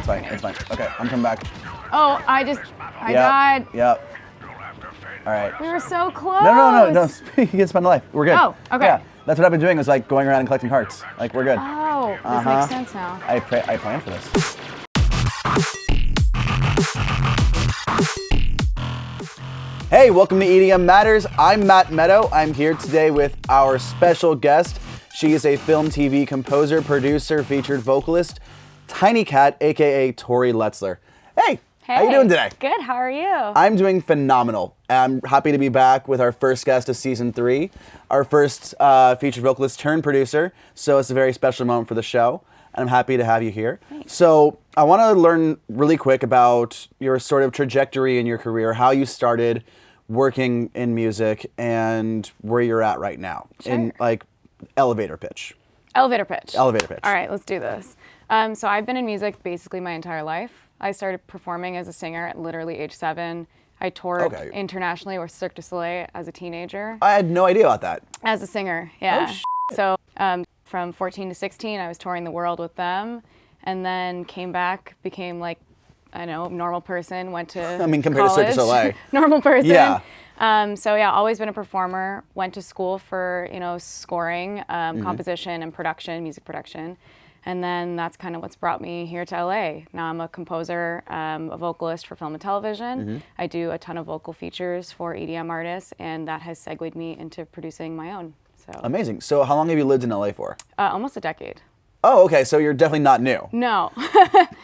It's fine. It's fine. Okay, I'm coming back. Oh, I died. Yep. All right. We were so close. No. You can spend the life. We're good. Oh, okay. Yeah, that's what I've been doing is like going around and collecting hearts. Like we're good. Oh, this makes sense now. I planned for this. Hey, welcome to EDM Matters. I'm Matt Meadow. I'm here today with our special guest. She is a film, TV composer, producer, featured vocalist, TINYKVT, aka Tori Letzler. Hey, how you doing today? Good, how are you? I'm doing phenomenal. I'm happy to be back with our first guest of season 3, our first featured vocalist turned producer, so it's a very special moment for the show, and I'm happy to have you here. Thanks. So I want to learn really quick about your sort of trajectory in your career, how you started working in music, and where you're at right now. Sure. In like elevator pitch. Elevator pitch. Elevator pitch. All right, let's do this. So I've been in music basically my entire life. I started performing as a singer at literally age 7. I toured internationally with Cirque du Soleil as a teenager. I had no idea about that. As a singer, yeah. Oh, so from 14 to 16, I was touring the world with them, and then came back, became like, I don't know, normal person, went to compared to Cirque du Soleil. Normal person. Yeah. So yeah, always been a performer. Went to school for, scoring, composition and production, music production. And then that's kind of what's brought me here to LA. Now I'm a composer, a vocalist for film and television. I do a ton of vocal features for EDM artists, and that has segued me into producing my own. So Amazing. So how long have you lived in LA for? Almost a decade. Oh, okay. So you're definitely not new. No.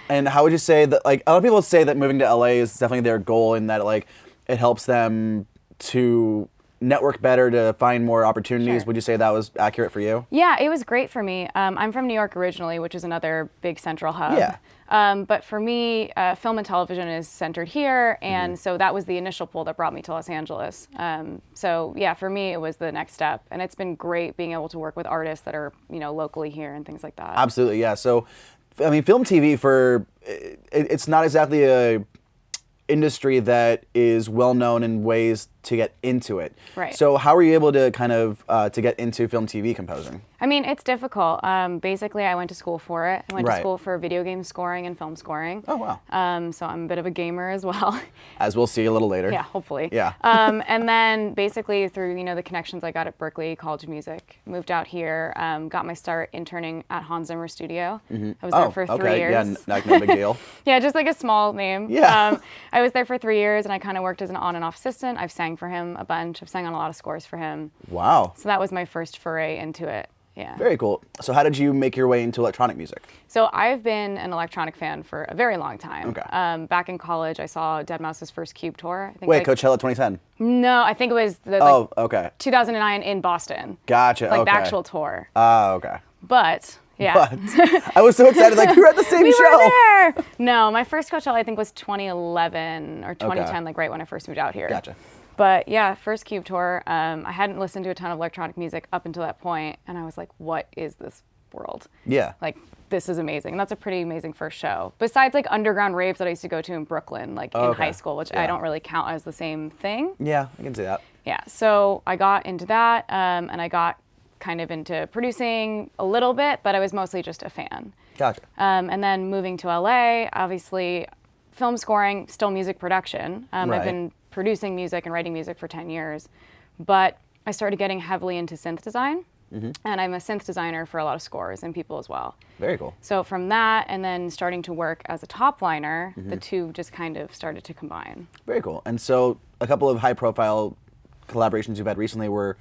And how would you say that, like, a lot of people say that moving to LA is definitely their goal and that, like, it helps them to network better, to find more opportunities. Sure. Would you say that was accurate for you? Yeah, it was great for me. I'm from New York originally, which is another big central hub. Yeah. But for me, film and television is centered here, and so that was the initial pull that brought me to Los Angeles. So yeah, for me, it was the next step, and it's been great being able to work with artists that are, locally here and things like that. Absolutely, yeah. So, I mean, film TV it's not exactly a industry that is well known in ways to get into it. Right. So how were you able to kind of to get into film TV composing? I mean, it's difficult. Basically, I went to school for it. I went to Right. school for video game scoring and film scoring. Oh, wow. So I'm a bit of a gamer as well. As we'll see a little later. Yeah, hopefully. Yeah. And then basically through, the connections I got at Berklee College of Music, moved out here, got my start interning at Hans Zimmer Studio. I was there for 3 years. Yeah, like no big deal. Yeah, just like a small name. Yeah. I was there for 3 years, and I kind of worked as an on and off assistant. I've sang for him a bunch. I've sang on a lot of scores for him. Wow. So that was my first foray into it. Yeah. Very cool. So how did you make your way into electronic music? So I've been an electronic fan for a very long time. Okay. Back in college, I saw Deadmau5's first Cube tour. I think Wait, Coachella 2010? No, I think it was the 2009 in Boston. Gotcha. Like the actual tour. Oh, okay. But yeah. But I was so excited, like we were at the same we show. were there. No, my first Coachella I think was 2011 or 2010, like right when I first moved out here. Gotcha. But yeah, first Cube tour. I hadn't listened to a ton of electronic music up until that point, and I was like, "What is this world?" Yeah. Like, this is amazing. And that's a pretty amazing first show. Besides like underground raves that I used to go to in Brooklyn, like in high school, which I don't really count as the same thing. Yeah, I can see that. Yeah. So I got into that, and I got kind of into producing a little bit, but I was mostly just a fan. Gotcha. And then moving to LA, obviously, film scoring, still music production. Right. I've been producing music and writing music for 10 years, but I started getting heavily into synth design, and I'm a synth designer for a lot of scores and people as well. Very cool. So from that, and then starting to work as a top liner, the two just kind of started to combine. Very cool. And so a couple of high-profile collaborations you've had recently were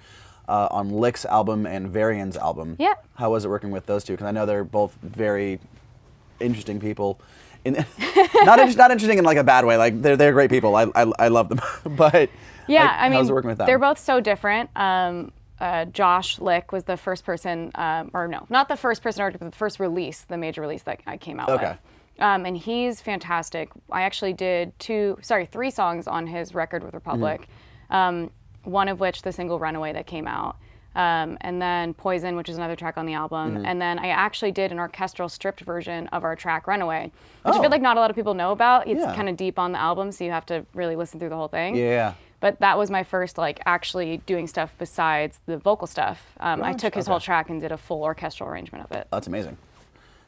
on Lick's album and Varian's album. Yeah. How was it working with those two? Because I know they're both very interesting people. Not interesting in like a bad way. Like they're great people. I love them. But yeah, like, I mean, how's it working with them? They're both so different. Josh Lick was the first person, or no, not the first person, but the first release, the major release that I came out with. And he's fantastic. I actually did 3 songs on his record with Republic. One of which, the single Runaway that came out. And then Poison, which is another track on the album. And then I actually did an orchestral stripped version of our track Runaway, which I feel like not a lot of people know about. It's kind of deep on the album, so you have to really listen through the whole thing. Yeah. But that was my first like actually doing stuff besides the vocal stuff. I took his whole track and did a full orchestral arrangement of it. That's amazing.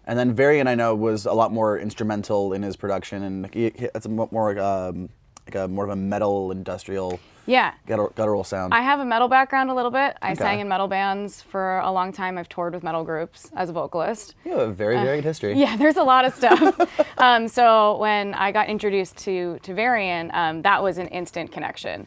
And then Varian, I know, was a lot more instrumental in his production, and it's more like a more of a metal industrial guttural sound. I have a metal background a little bit. I sang in metal bands for a long time. I've toured with metal groups as a vocalist. You have a very varied history. Yeah, there's a lot of stuff. So when I got introduced to Varian, that was an instant connection.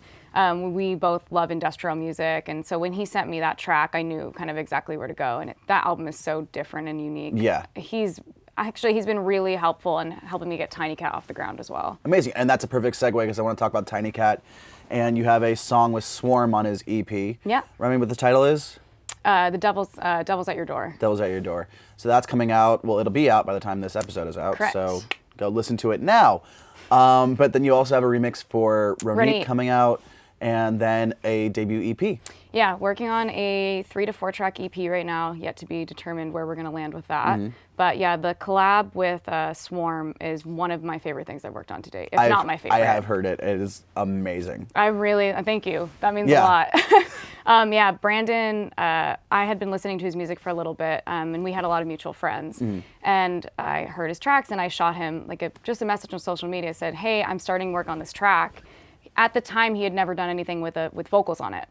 We both love industrial music, and so when he sent me that track, I knew kind of exactly where to go. And that album is so different and unique. Yeah. He's been really helpful in helping me get TINYKVT off the ground as well. Amazing, and that's a perfect segue because I want to talk about TINYKVT. And you have a song with Swarm on his EP. Yeah. Remind me what the title is? The Devil's at Your Door. Devil's at Your Door. So that's coming out. Well, it'll be out by the time this episode is out. Correct. So go listen to it now. But then you also have a remix for Ronit coming out, and then a debut EP. Yeah, working on a 3 to 4 track EP right now, yet to be determined where we're going to land with that. But yeah, the collab with Swarm is one of my favorite things I've worked on today, if not my favorite. I have heard it. It is amazing. Thank you. That means a lot. Yeah, Brandon, I had been listening to his music for a little bit, and we had a lot of mutual friends. And I heard his tracks, and I shot him just a message on social media, said, hey, I'm starting work on this track. At the time, he had never done anything with vocals on it.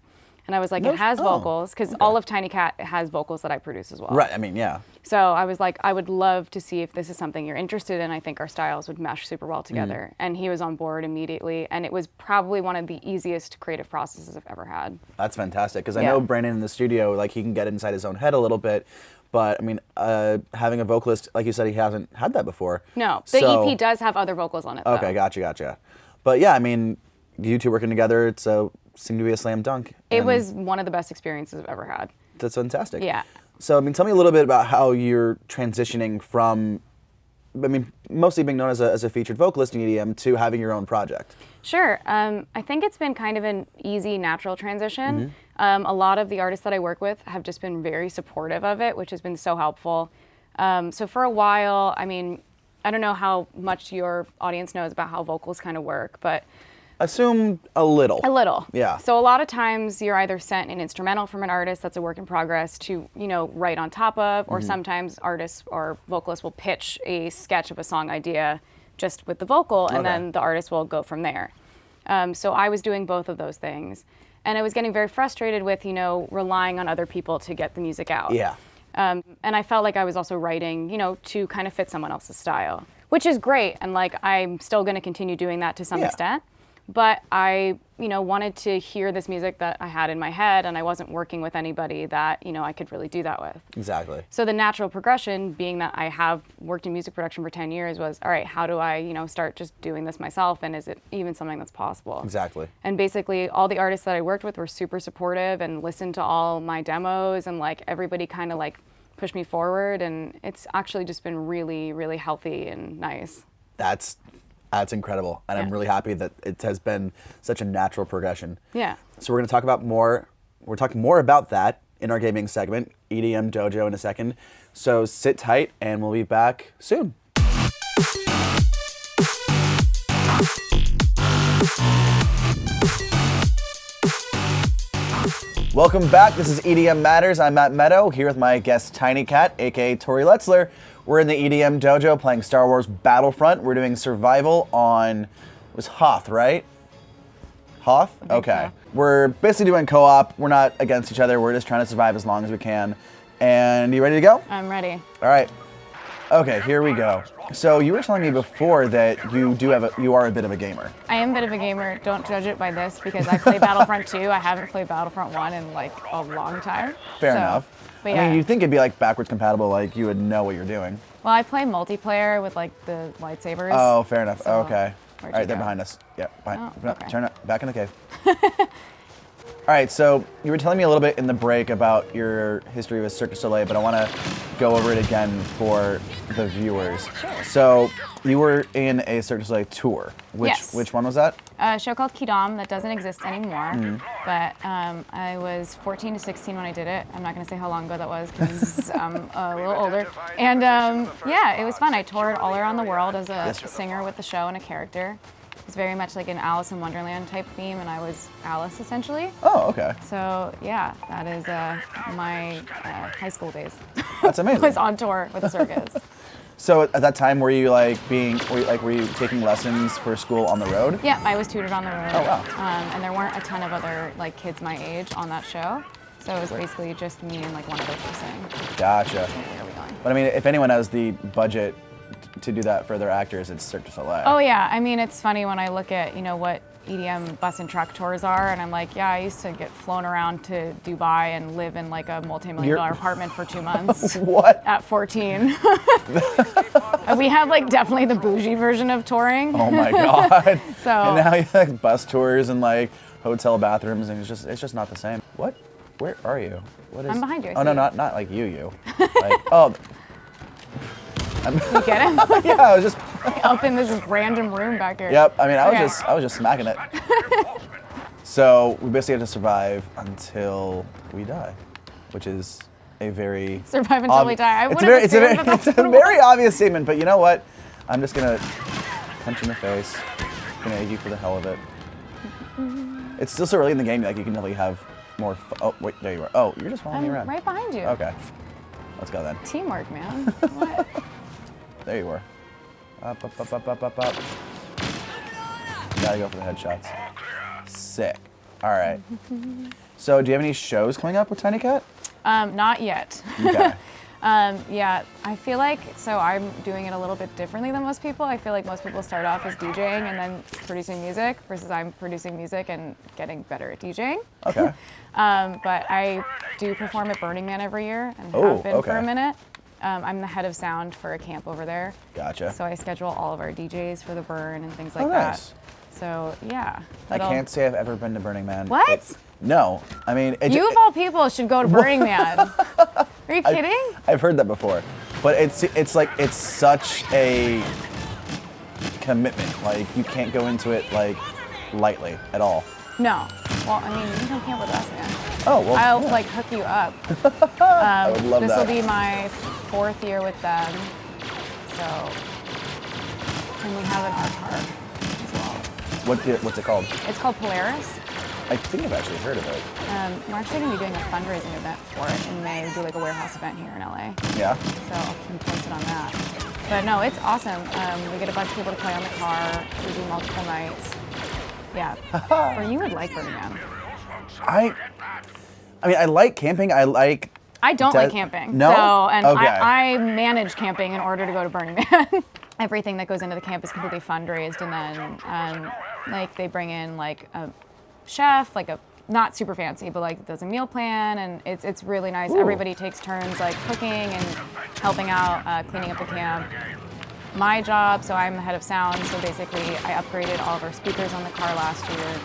And I was like, it has vocals, because all of TINYKVT has vocals that I produce as well. Right, I mean, yeah. So I was like, I would love to see if this is something you're interested in. I think our styles would mesh super well together. And he was on board immediately. And it was probably one of the easiest creative processes I've ever had. That's fantastic, because I know Brandon in the studio, like, he can get inside his own head a little bit. But, I mean, having a vocalist, like you said, he hasn't had that before. No, the EP does have other vocals on it, though. Okay, gotcha. But, yeah, I mean, you two working together, it seemed to be a slam dunk. It was one of the best experiences I've ever had. That's fantastic. Yeah. So, I mean, tell me a little bit about how you're transitioning from, I mean, mostly being known as a featured vocalist in EDM to having your own project. Sure. I think it's been kind of an easy, natural transition. A lot of the artists that I work with have just been very supportive of it, which has been so helpful. So for a while, I mean, I don't know how much your audience knows about how vocals kind of work, but assume a little. A little. Yeah. So a lot of times you're either sent an instrumental from an artist that's a work in progress to, write on top of, or sometimes artists or vocalists will pitch a sketch of a song idea just with the vocal, and then the artist will go from there. So I was doing both of those things. And I was getting very frustrated with, relying on other people to get the music out. Yeah. And I felt like I was also writing, to kind of fit someone else's style, which is great. And I'm still going to continue doing that to some extent. But I, wanted to hear this music that I had in my head, and I wasn't working with anybody that, I could really do that with. Exactly. So the natural progression, being that I have worked in music production for 10 years, was, all right, how do I, start just doing this myself, and is it even something that's possible? Exactly. And basically, all the artists that I worked with were super supportive and listened to all my demos, and everybody kind of pushed me forward, and it's actually just been really, really healthy and nice. That's incredible, and I'm really happy that it has been such a natural progression. Yeah. So we're going to talk about more. We're talking more about that in our gaming segment, EDM Dojo, in a second. So sit tight, and we'll be back soon. Welcome back. This is EDM Matters. I'm Matt Meadow, here with my guest TINYKVT, aka Tori Letzler. We're in the EDM Dojo playing Star Wars Battlefront. We're doing survival on, it was Hoth, right? Hoth? Okay. We're basically doing co-op. We're not against each other. We're just trying to survive as long as we can. And you ready to go? I'm ready. All right. Okay, here we go. So you were telling me before that you are a bit of a gamer. I am a bit of a gamer. Don't judge it by this, because I play Battlefront 2. I haven't played Battlefront 1 in a long time. Fair enough. But I mean, you'd think it'd be backwards compatible, you would know what you're doing. Well, I play multiplayer with the lightsabers. Oh, fair enough. So, okay. All right, they're behind us. Yeah, behind. Oh, okay. Turn up, back in the cave. All right, so you were telling me a little bit in the break about your history with Cirque du Soleil, but I want to go over it again for the viewers. Sure. So you were in a Cirque du Soleil tour. Which one was that? A show called Kidam that doesn't exist anymore, but I was 14 to 16 when I did it. I'm not going to say how long ago that was, because I'm a little older. And yeah, it was fun. I toured all around the world as a singer with the show and a character. It was very much like an Alice in Wonderland type theme, and I was Alice, essentially. Oh, okay. So, yeah, that is my high school days. That's amazing. I was on tour with the circus. So at that time, were you taking lessons for school on the road? Yeah, I was tutored on the road. Oh wow. And there weren't a ton of other like kids my age on that show, so it was basically just me and like one other person. Gotcha. Where are we going? But I mean, if anyone has the budget to do that for their actors, it's Cirque du Soleil. Oh yeah, I mean it's funny when I look at what EDM bus and truck tours are, and I'm like, yeah, I used to get flown around to Dubai and live in like a multi-million-dollar apartment for 2 months. What? At 14. We have like definitely the bougie version of touring. Oh my god. So and now you have like bus tours and like hotel bathrooms, and it's just not the same. What? Where are you? What is? I'm behind you. Oh no, not like you. Like oh. You get it? Yeah, I was just up in this random room back here. Yep. I mean, I was just smacking it. So we basically have to survive until we die, which is a very survive until we die. It's a very obvious statement, but you know what? I'm just gonna punch you in the face. Gonna egg you for the hell of it. It's still so early in the game, like you can definitely have more. Oh wait, there you are. Oh, you're just following me around. Right behind you. Okay. Let's go then. Teamwork, man. What? There you are. Up. Gotta go for the headshots. Sick. All right. So, do you have any shows coming up with TINYKVT? Not yet. Okay. Yeah, I feel like, so I'm doing it a little bit differently than most people. I feel like most people start off as DJing and then producing music, versus I'm producing music and getting better at DJing. Okay. But I do perform at Burning Man every year and have been for a minute. I'm the head of sound for a camp over there. Gotcha. So I schedule all of our DJs for the burn and things like nice. that. So yeah. I can't say I've ever been to Burning Man. What? No. I mean, you of all people should go to Burning Man. Are you kidding? I've heard that before, but it's like it's such a commitment. Like you can't go into it like lightly at all. No. Well, I mean, you can come camp with us, man. Oh well. I'll like hook you up. I would love this that. Will be my 4th year with them. So, and we have an art park as well. What's it called? It's called Polaris. I think I've actually heard of it. We're actually going to be doing a fundraising event for it in May. We do like a warehouse event here in LA. Yeah. So I'll keep posted on that. But no, it's awesome. We get a bunch of people to play on the car. We do multiple nights. Yeah. Or you would like Burning Man. I mean, I like camping. I don't like camping. No? So, and okay. I manage camping in order to go to Burning Man. Everything that goes into the camp is completely fundraised, and then like they bring in like a chef, like a not super fancy, but like does a meal plan, and it's really nice. Ooh. Everybody takes turns like cooking and helping out, cleaning up the camp. My job, so I'm the head of sound, so basically I upgraded all of our speakers on the car last year,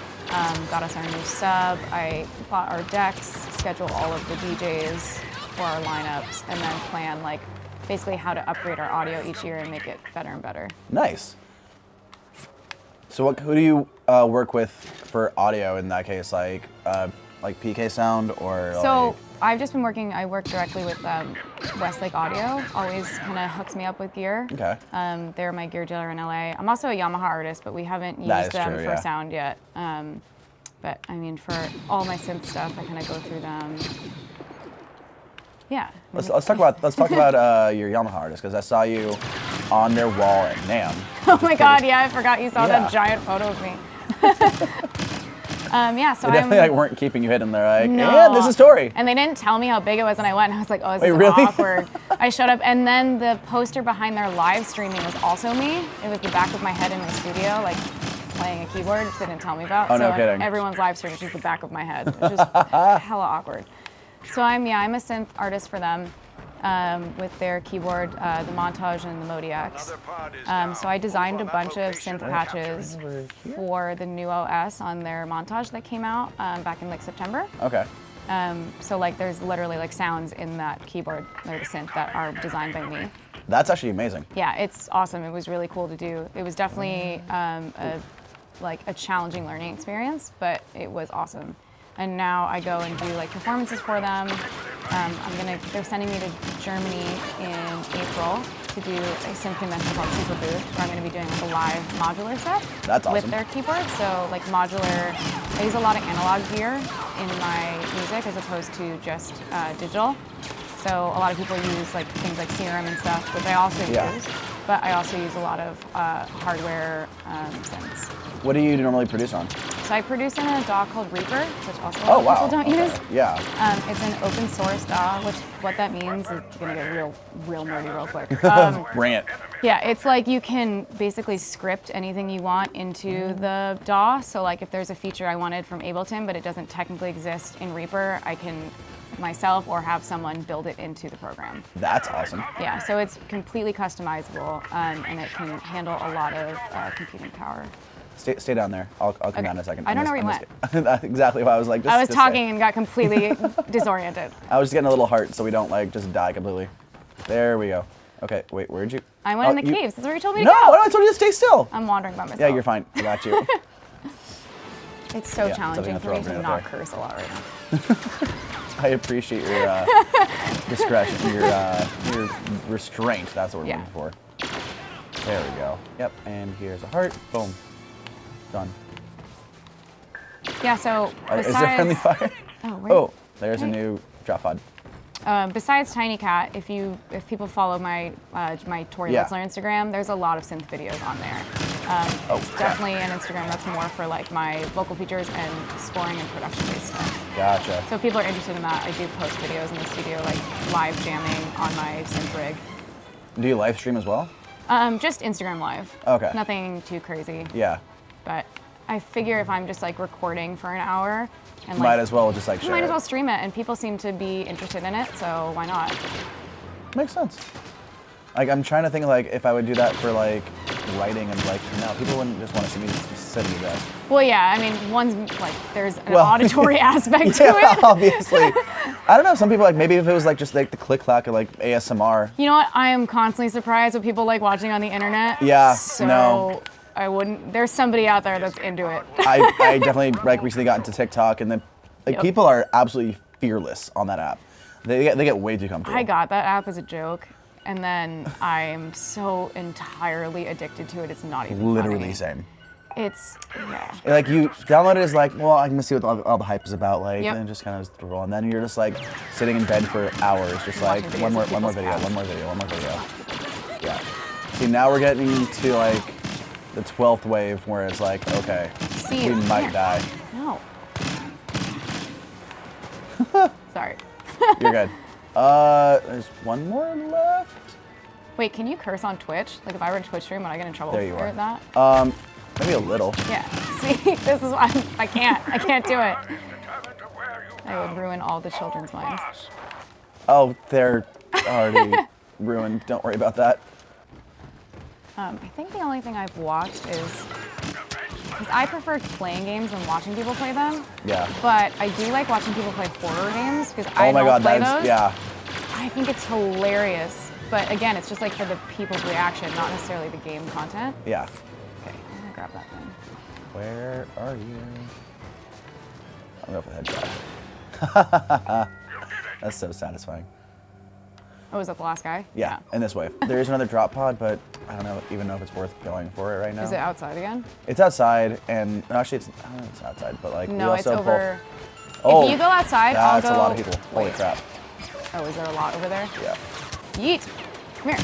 got us our new sub, I bought our decks, scheduled all of the DJs for our lineups, and then plan like basically how to upgrade our audio each year and make it better and better. Nice. So who do you work with for audio in that case, like PK Sound or So like... I've just been I work directly with Westlake Audio, always kind of hooks me up with gear. Okay. They're my gear dealer in LA. I'm also a Yamaha artist, but we haven't used them for sound yet. But I mean, for all my synth stuff, I kind of go through them. Yeah. Let's talk about your Yamaha artist, because I saw you on their wall at NAMM. Oh my God! Yeah, I forgot you saw that giant photo of me. Yeah, so they definitely weren't keeping you hidden. They're like, no. Yeah, this is Tori. And they didn't tell me how big it was, and I went, and I was like, oh, this is really? awkward. I showed up, and then the poster behind their live streaming was also me. It was the back of my head in my studio, like playing a keyboard, which they didn't tell me about. Oh, so no kidding. Everyone's live stream is just the back of my head, which is hella awkward. So I'm a synth artist for them. With their keyboard, the Montage and the Modi X. So I designed a bunch of synth patches for the new OS on their Montage that came out back in like September. Okay. So like there's literally like sounds in that keyboard or the synth that are designed by me. That's actually amazing. Yeah, it's awesome. It was really cool to do. It was definitely a challenging learning experience, but it was awesome. And now I go and do like performances for them. They're sending me to Germany in April to do a synth convention called Super Booth, where I'm gonna be doing like a live modular set. That's awesome. With their keyboard. So like modular, I use a lot of analog gear in my music as opposed to just digital. So a lot of people use like things like Serum and stuff, which I also use. But I also use a lot of hardware synths. What do you normally produce on? So I produce in a DAW called Reaper, which also a Oh, lot of wow. people don't use. Yeah. It's an open source DAW, which what that means is you're gonna get real nerdy real quick. Bring it. Yeah, it's like you can basically script anything you want into the DAW. So like if there's a feature I wanted from Ableton, but it doesn't technically exist in Reaper, I can myself or have someone build it into the program. That's awesome. Yeah, so it's completely customizable and it can handle a lot of computing power. Stay down there. I'll come down in a second. I don't know where you went. That's exactly why I was like. I was talking and got completely disoriented. I was just getting a little heart so we don't like just die completely. There we go. Okay, wait, where'd you? I went in the caves. That's where you told me to No, go. I told you to stay still. I'm wandering by myself. Yeah, you're fine. I got you. It's so challenging for me to not curse a lot right now. I appreciate your discretion, your restraint. That's what we're looking for. There we go. Yep, and here's a heart. Boom. Done. Yeah, so besides... Is there friendly fire? Oh, there's a new drop pod. Besides TinyKVT, if people follow my my Tori Litzler Instagram, there's a lot of synth videos on there. It's definitely an Instagram that's more for like my vocal features and scoring and production based stuff. Gotcha. So if people are interested in that, I do post videos in the studio, like live jamming on my synth rig. Do you live stream as well? Just Instagram live. Okay. Nothing too crazy. Yeah. But I figure if I'm just like recording for an hour, and might as well just like share might as it. well stream it, and people seem to be interested in it, so why not? Makes sense. Like I'm trying to think like if I would do that for like writing and like people wouldn't just want to see me sit at the desk. Well, yeah, I mean, one's like there's an auditory aspect to it. Obviously. I don't know. Some people like maybe if it was like just like the click clack of like ASMR. You know what? I am constantly surprised what people like watching on the internet. Yeah. So no. I wouldn't. There's somebody out there that's into it. I definitely like recently got into TikTok, and then like people are absolutely fearless on that app. They get way too comfortable. I got that app as a joke, and then I'm so entirely addicted to it. It's not even literally funny. same. It's like you download it as like, well, I can see what all the hype is about, like, and just kind of roll, and then you're just like sitting in bed for hours, just like one more video. Yeah. See, now we're getting to like the 12th wave where it's like, okay, we might die. No. Sorry. You're good. There's one more left. Wait, can you curse on Twitch? Like if I were to Twitch stream, would I get in trouble for that? Maybe a little. Yeah. See, this is why I can't do it. I would ruin all the children's minds. Oh, they're already ruined. Don't worry about that. I think the only thing I've watched is, because I prefer playing games than watching people play them. Yeah. But I do like watching people play horror games because I don't play those. Yeah. I think it's hilarious. But again, it's just like for the people's reaction, not necessarily the game content. Yeah. Okay, I'm gonna grab that then. Where are you? I'll go for the headshot. That's so satisfying. Oh, is that the last guy? Yeah, in this wave. There is another drop pod, but I don't even know if it's worth going for it right now. Is it outside again? It's outside, and actually, I don't know if it's outside, but like no, we also it's over. Oh, if you go outside, I'll go. That's a lot of people. Holy crap. Oh, is there a lot over there? Yeah. Yeet. Come here.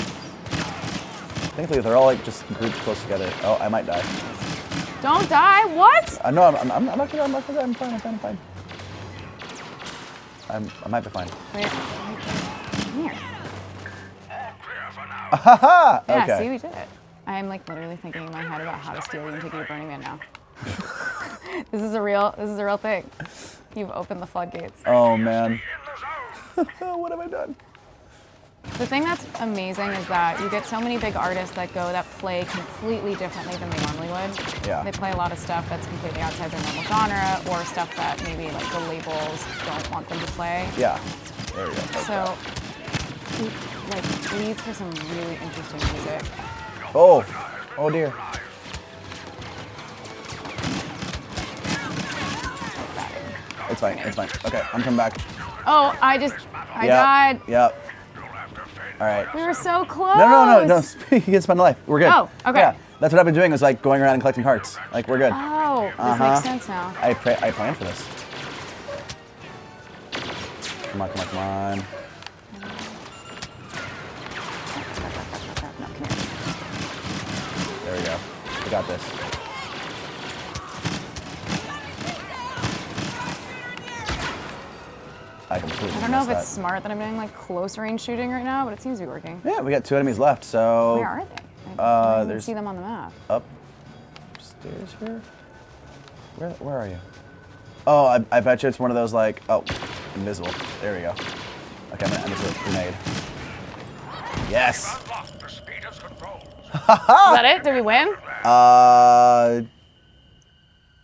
Thankfully, they're all like just grouped close together. Oh, I might die. Don't die. What? No, I'm not gonna. I'm fine. I might be fine. Wait. Come here. Haha! Yeah, Okay. see, we did it. I am like literally thinking in my head about how to steal you and take you to Burning Man now. This is a real thing. You've opened the floodgates. Oh man. What have I done? The thing that's amazing is that you get so many big artists that play completely differently than they normally would. Yeah. They play a lot of stuff that's completely outside their normal genre, or stuff that maybe like the labels don't want them to play. Yeah. There we go. So, like, leads for some really interesting music. Oh dear. It's fine. Okay, I'm coming back. Oh, I died. Yep. All right. We were so close. No. You can spend a life. We're good. Oh, okay. Yeah, that's what I've been doing is like going around and collecting hearts. Like we're good. Oh, this makes sense now. I planned for this. Come on. we go. We got this. I completely I don't know if missed it's smart that I'm doing like close range shooting right now, but it seems to be working. Yeah, we got 2 enemies left, so... Where are they? I don't even there's- see them on the map. Upstairs here? Where are you? Oh, I bet you it's one of those like, oh, invisible. There we go. Okay, I'm gonna end this with a grenade. Yes! Is that it? Did we win?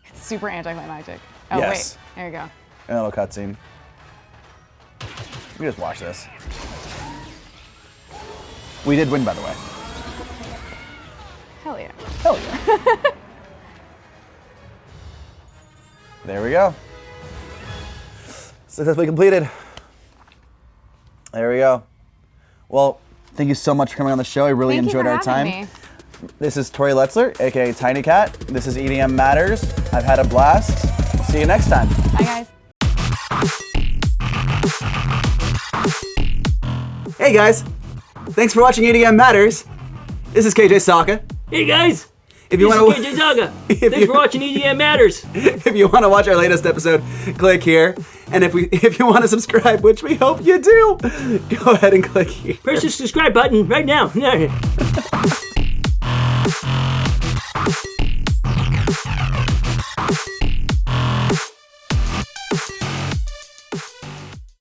It's super anticlimactic. Oh, yes. wait. There you go. And a little cutscene. We just watch this. We did win, by the way. Hell yeah. Hell yeah. There we go. Successfully completed. There we go. Well, thank you so much for coming on the show. I really enjoyed our time. Me. This is Tori Letzler, aka TINYKVT. This is EDM Matters. I've had a blast. See you next time. Bye, guys. Hey guys, thanks for watching EDM Matters. This is KJ Saka. Hey guys, If you this want is KJ Zaga. Thanks for watching EDM Matters. If you want to watch our latest episode, click here. And if you want to subscribe, which we hope you do, go ahead and click here. Press the subscribe button right now.